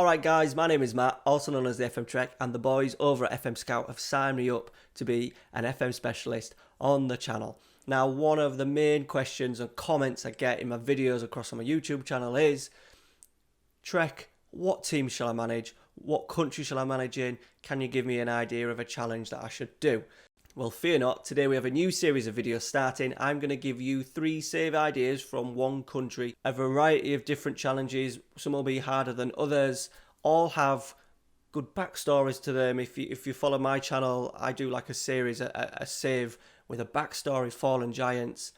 Alright guys, my name is Matt, also known as the FM Treq, and the boys over at FMSCOUT have signed me up to be an FM specialist on the channel. Now, one of the main questions and comments I get in my videos across on my YouTube channel is, Treq, what team shall I manage? What country shall I manage in? Can you give me an idea of a challenge that I should do? Well, fear not, today we have a new series of videos starting. I'm going to give you 3 save ideas from one country, a variety of different challenges. Some will be harder than others, all have good backstories to them. If you follow my channel, I do like a series, a save with a backstory, fallen giants,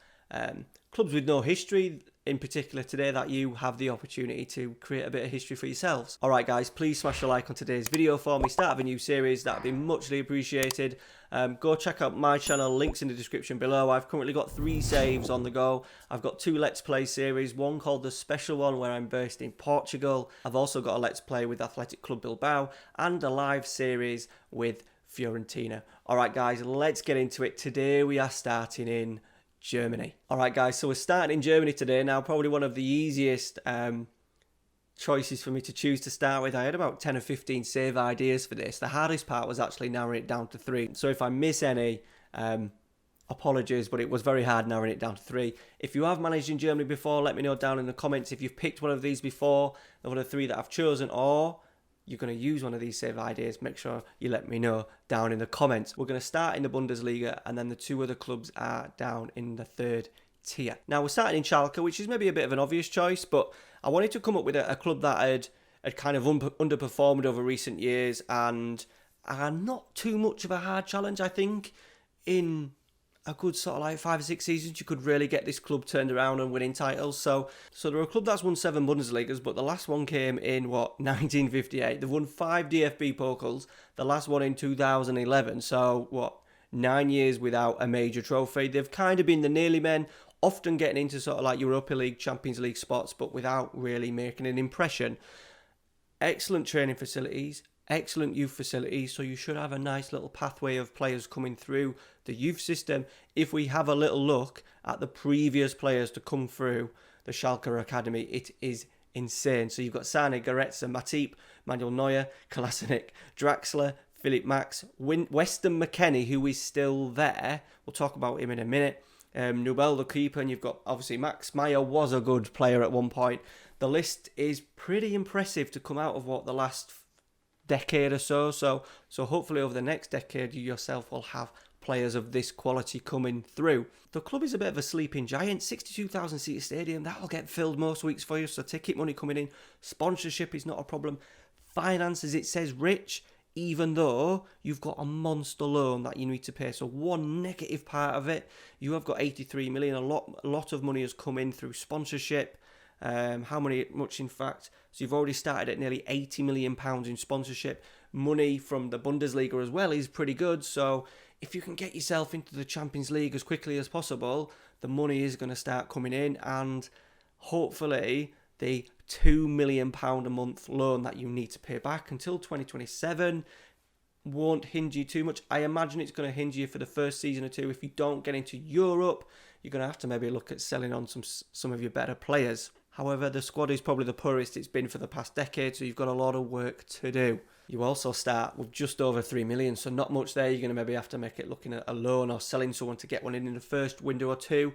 clubs with no history. In particular today, that you have the opportunity to create a bit of history for yourselves. Alright guys, please smash a like on today's video for me. Start of a new series, that would be muchly appreciated. Go check out my channel, links in the description below. I've currently got 3 saves on the go. I've got 2 Let's Play series, one called The Special One where I'm based in Portugal. I've also got a Let's Play with Athletic Club Bilbao and a live series with Fiorentina. Alright guys, let's get into it. Today we are starting in Germany. Alright guys, so we're starting in Germany today. Now, probably one of the easiest choices for me to choose to start with. I had about 10 or 15 save ideas for this. The hardest part was actually narrowing it down to 3. So if I miss any, apologies, but it was very hard narrowing it down to 3. If you have managed in Germany before, let me know down in the comments if you've picked one of these before, one of the 3 that I've chosen, or you're going to use one of these save ideas. Make sure you let me know down in the comments. We're going to start in the Bundesliga, and then the 2 other clubs are down in the 3rd tier. Now, we're starting in Schalke, which is maybe a bit of an obvious choice, but I wanted to come up with a club that had kind of underperformed over recent years and are not too much of a hard challenge. I think in a good sort of like 5 or 6 seasons, you could really get this club turned around and winning titles. So they're a club that's won 7 Bundesligas, but the last one came in, 1958. They've won 5 DFB Pokals, the last one in 2011. So, 9 years without a major trophy. They've kind of been the nearly men, often getting into sort of like Europa League, Champions League spots, but without really making an impression. Excellent training facilities, excellent youth facilities, so you should have a nice little pathway of players coming through the youth system. If we have a little look at the previous players to come through the Schalke Academy, it is insane. So you've got Sane, Goretzka, Matip, Manuel Neuer, Kolasinac, Draxler, Philip Max, Weston McKennie, who is still there. We'll talk about him in a minute. Nubel, the keeper, and you've got obviously Max Meyer was a good player at one point. The list is pretty impressive to come out of the last decade or so. So hopefully over the next decade, you yourself will have players of this quality coming through. The club is a bit of a sleeping giant. 62,000 seat stadium, that'll get filled most weeks for you. So ticket money coming in, sponsorship is not a problem. Finances, it says rich, even though you've got a monster loan that you need to pay. So one negative part of it, you have got 83 million. A lot of money has come in through sponsorship. Much in fact? So you've already started at nearly 80 million pounds in sponsorship. Money from the Bundesliga as well is pretty good. So if you can get yourself into the Champions League as quickly as possible, the money is going to start coming in, and hopefully the £2 million a month loan that you need to pay back until 2027 won't hinge you too much. I imagine it's going to hinge you for the first season or 2. If you don't get into Europe, you're going to have to maybe look at selling on some of your better players. However, the squad is probably the poorest it's been for the past decade, so you've got a lot of work to do. You also start with just over 3 million, so not much there. You're going to maybe have to make it looking at a loan or selling someone to get one in the first window or 2.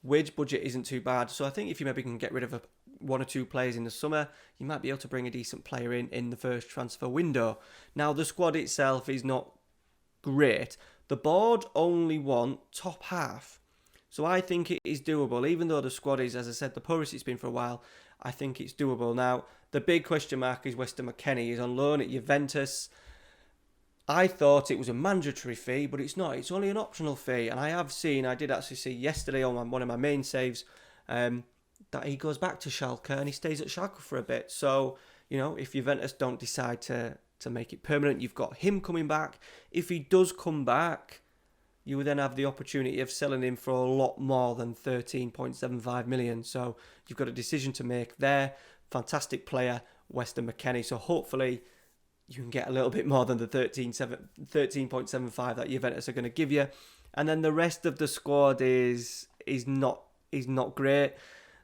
Wage budget isn't too bad, so I think if you maybe can get rid of 1 or 2 players in the summer, you might be able to bring a decent player in the first transfer window. Now, the squad itself is not great. The board only want top half. So I think it is doable, even though the squad is, as I said, the poorest it's been for a while. I think it's doable. Now, the big question mark is Weston McKennie. He's on loan at Juventus. I thought it was a mandatory fee, but it's not. It's only an optional fee. And I did actually see yesterday on one of my main saves, that he goes back to Schalke and he stays at Schalke for a bit. So, if Juventus don't decide to make it permanent, you've got him coming back. If he does come back, you would then have the opportunity of selling him for a lot more than 13.75 million. So you've got a decision to make there. Fantastic player, Weston McKennie. So hopefully you can get a little bit more than the 13.75 that Juventus are going to give you. And then the rest of the squad is not great.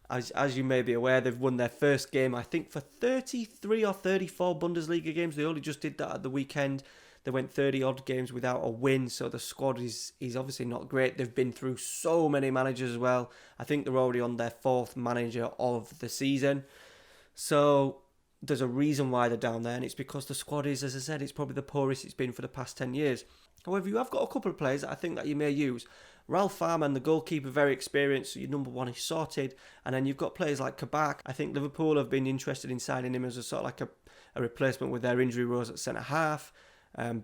As you may be aware, they've won their first game, I think, for 33 or 34 Bundesliga games. They only just did that at the weekend. They went 30-odd games without a win, so the squad is obviously not great. They've been through so many managers as well. I think they're already on their 4th manager of the season. So there's a reason why they're down there, and it's because the squad is, as I said, it's probably the poorest it's been for the past 10 years. However, you have got a couple of players that I think that you may use. Ralph Farman, the goalkeeper, very experienced, so your number one is sorted. And then you've got players like Kabak. I think Liverpool have been interested in signing him as a sort of like a replacement with their injury rows at centre-half.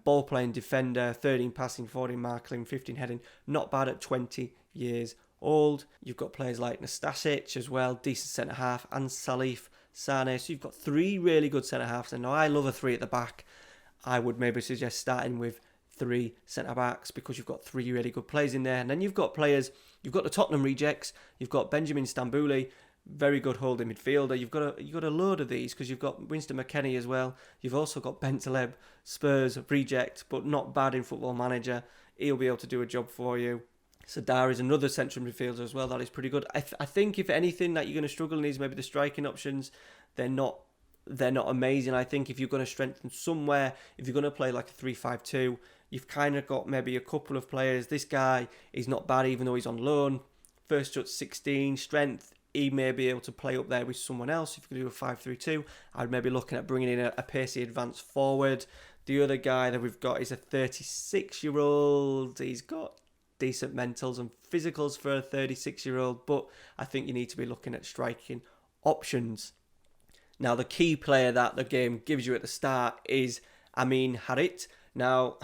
Ball-playing defender, 13 passing, 14 marking, 15 heading. Not bad at 20 years old. You've got players like Nastasic as well, decent centre-half, and Salif Sane. So you've got 3 really good centre-halves. And now I love a 3 at the back. I would maybe suggest starting with 3 centre-backs because you've got 3 really good players in there. And then you've got players, you've got the Tottenham rejects, you've got Benjamin Stambouli, very good holding midfielder. You've got a load of these because you've got Winston McKennie as well. You've also got Bentaleb, Spurs reject, but not bad in Football Manager. He'll be able to do a job for you. Sadar is another central midfielder as well. That is pretty good. I think if anything that you're going to struggle in is maybe the striking options. They're not amazing. I think if you're going to strengthen somewhere, if you're going to play like a 3-5-2, you've kind of got maybe a couple of players. This guy is not bad even though he's on loan. First touch 16, strength. He may be able to play up there with someone else. If you can do a 5-3-2, I'd maybe looking at bringing in a pacey advanced forward. The other guy that we've got is a 36-year-old. He's got decent mentals and physicals for a 36-year-old, but I think you need to be looking at striking options. Now, the key player that the game gives you at the start is Amin Harit. Now,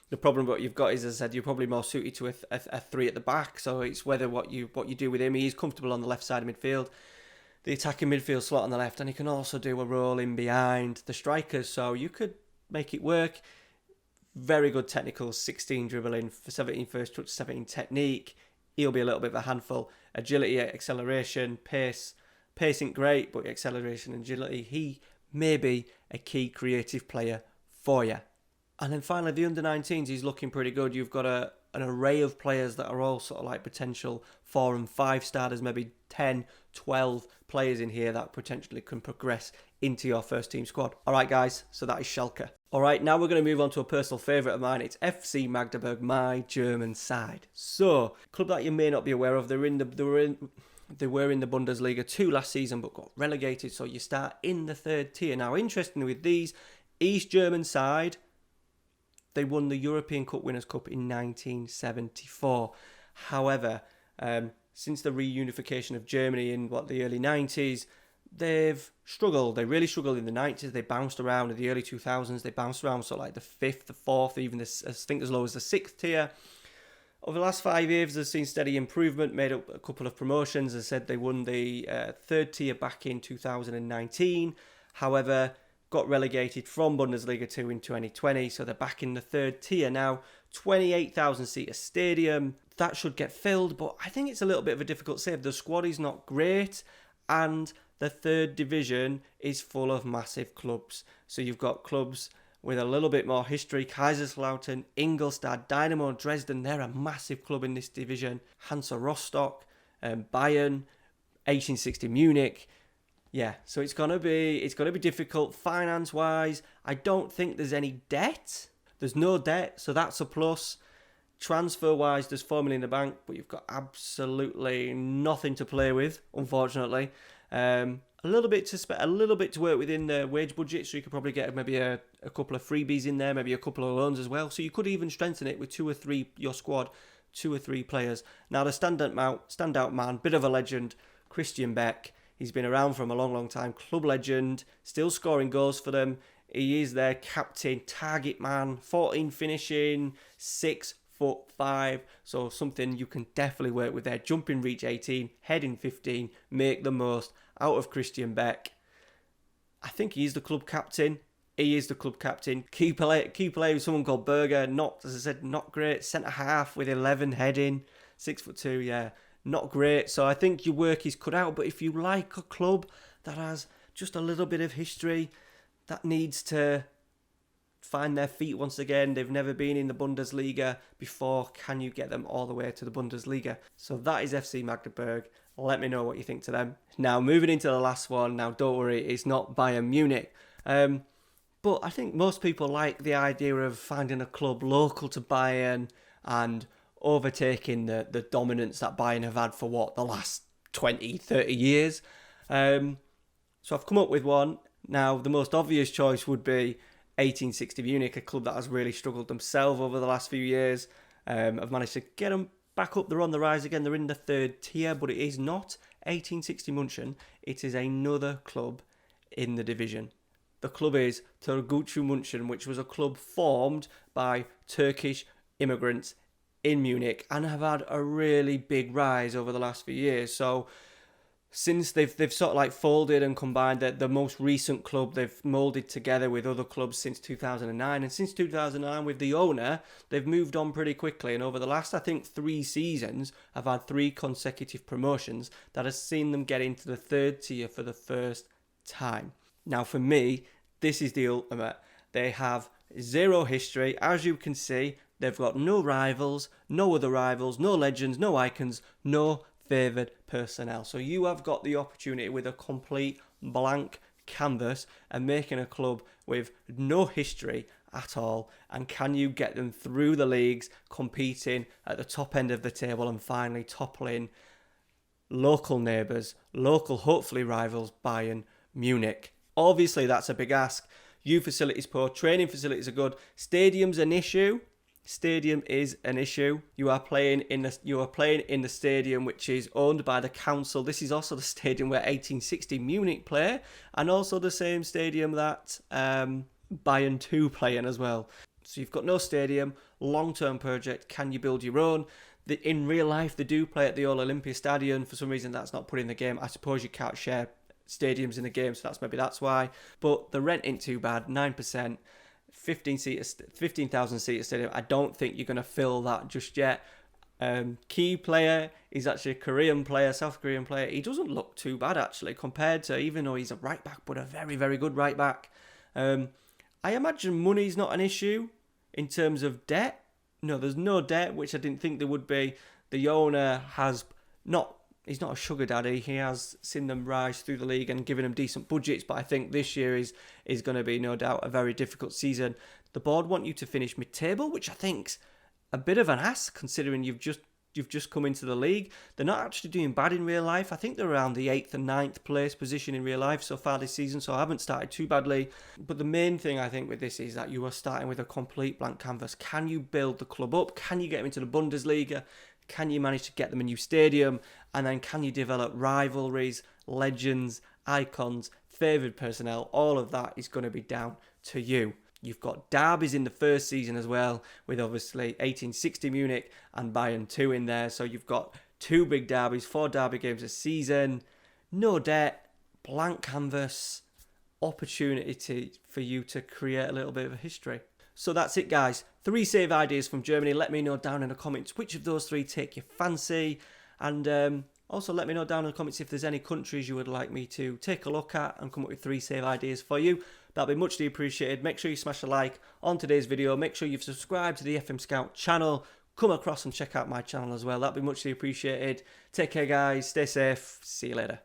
the problem what you've got is, as I said, you're probably more suited to a 3 at the back. So it's whether what you do with him. He's comfortable on the left side of midfield, the attacking midfield slot on the left, and he can also do a role in behind the strikers. So you could make it work. Very good technical, 16 dribbling, 17 first touch, 17 technique. He'll be a little bit of a handful. Agility, acceleration, pace. Pace ain't great, but acceleration and agility. He may be a key creative player for you. And then finally, the under-19s, he's looking pretty good. You've got an array of players that are all sort of like potential 4 and 5 starters, maybe 10, 12 players in here that potentially can progress into your first team squad. All right, guys, so that is Schalke. All right, now we're going to move on to a personal favourite of mine. It's FC Magdeburg, my German side. So, club that you may not be aware of, they were in the Bundesliga 2 last season, but got relegated, so you start in the 3rd tier. Now, interestingly with these, East German side, they won the European Cup Winners' Cup in 1974. However, since the reunification of Germany in the early 90s, they've struggled. They really struggled in the 90s. They bounced around in the early 2000s. They bounced around sort of like the 5th, the 4th, even I think as low as the 6th tier. Over the last 5 years, they've seen steady improvement, made up a couple of promotions. As I said, they won the 3rd tier back in 2019. However, got relegated from Bundesliga 2 in 2020, so they're back in the 3rd tier now. 28,000-seater stadium. That should get filled, but I think it's a little bit of a difficult save. The squad is not great, and the 3rd division is full of massive clubs. So you've got clubs with a little bit more history. Kaiserslautern, Ingolstadt, Dynamo Dresden, they're a massive club in this division. Hansa Rostock, Bayern, 1860 Munich. Yeah, so it's gonna be difficult finance-wise. I don't think there's any debt. There's no debt, so that's a plus. Transfer-wise, there's 4 million in the bank, but you've got absolutely nothing to play with, unfortunately. A little bit to work within the wage budget, so you could probably get maybe a couple of freebies in there, maybe a couple of loans as well. So you could even strengthen it with 2 or 3 your squad, 2 or 3 players. Now the standout man, bit of a legend, Christian Beck. He's been around for a long, long time. Club legend, still scoring goals for them. He is their captain, target man, 14 finishing, 6'5", so something you can definitely work with there. Jumping reach 18, heading 15, make the most out of Christian Beck. I think he is the club captain. Key player with someone called Berger, as I said, not great. Centre half with 11 heading, 6'2", yeah. Not great, so I think your work is cut out. But if you like a club that has just a little bit of history, that needs to find their feet once again? They've never been in the Bundesliga before. Can you get them all the way to the Bundesliga? So that is FC Magdeburg. Let me know what you think to them. Now, moving into the last one. Now, don't worry, it's not Bayern Munich. But I think most people like the idea of finding a club local to Bayern and overtaking the dominance that Bayern have had for the last 20, 30 years. So I've come up with one. Now, the most obvious choice would be 1860 Munich, a club that has really struggled themselves over the last few years. I've managed to get them back up. They're on the rise again. They're in the third tier, but it is not 1860 München. It is another club in the division. The club is Türkgücü München, which was a club formed by Turkish immigrants in Munich and have had a really big rise over the last few years. So since they've sort of like folded and combined, the most recent club they've moulded together with other clubs since 2009, and since 2009 with the owner, they've moved on pretty quickly, and over the last, I think, 3 seasons have had 3 consecutive promotions that has seen them get into the third tier for the first time. Now, for me, this is the ultimate. They have 0 history. As you can see, they've got no rivals, no other rivals, no legends, no icons, no favoured personnel. So you have got the opportunity with a complete blank canvas and making a club with no history at all. And can you get them through the leagues, competing at the top end of the table and finally toppling local neighbours, local, hopefully rivals, Bayern Munich? Obviously, that's a big ask. Youth facilities poor, training facilities are good. Stadium's an issue. Stadium is an issue. You are playing in the stadium which is owned by the council. This is also the stadium where 1860 Munich play, and also the same stadium that Bayern 2 play in as well. So you've got no stadium. Long-term project. Can you build your own? In real life, they do play at the old Olympiastadion. For some reason, that's not put in the game. I suppose you can't share stadiums in the game, so that's why. But the rent ain't too bad, 9%, 15,000 seater stadium. I don't think you're going to fill that just yet. Key player is actually a Korean player, South Korean player. He doesn't look too bad actually, compared to, even though he's a right back, but a very, very good right back. I imagine money's not an issue in terms of debt. No, there's no debt, which I didn't think there would be. The owner he's not a sugar daddy. He has seen them rise through the league and given them decent budgets, but I think this year is going to be, no doubt, a very difficult season. The board want you to finish mid-table, which I think's a bit of an ask, considering you've just come into the league. They're not actually doing bad in real life. I think they're around the 8th and 9th place position in real life so far this season, so I haven't started too badly. But the main thing I think with this is that you are starting with a complete blank canvas. Can you build the club up? Can you get them into the Bundesliga? Can you manage to get them a new stadium? And then can you develop rivalries, legends, icons, favoured personnel? All of that is going to be down to you. You've got derbies in the first season as well, with obviously 1860 Munich and Bayern 2 in there. So you've got 2 big derbies, 4 derby games a season. No debt, blank canvas, opportunity for you to create a little bit of a history. So that's it, guys. 3 save ideas from Germany. Let me know down in the comments which of those 3 take your fancy. And also let me know down in the comments if there's any countries you would like me to take a look at and come up with 3 save ideas for you. That'd be muchly appreciated. Make sure you smash a like on today's video. Make sure you've subscribed to the FM Scout channel. Come across and check out my channel as well. That'd be muchly appreciated. Take care, guys. Stay safe. See you later.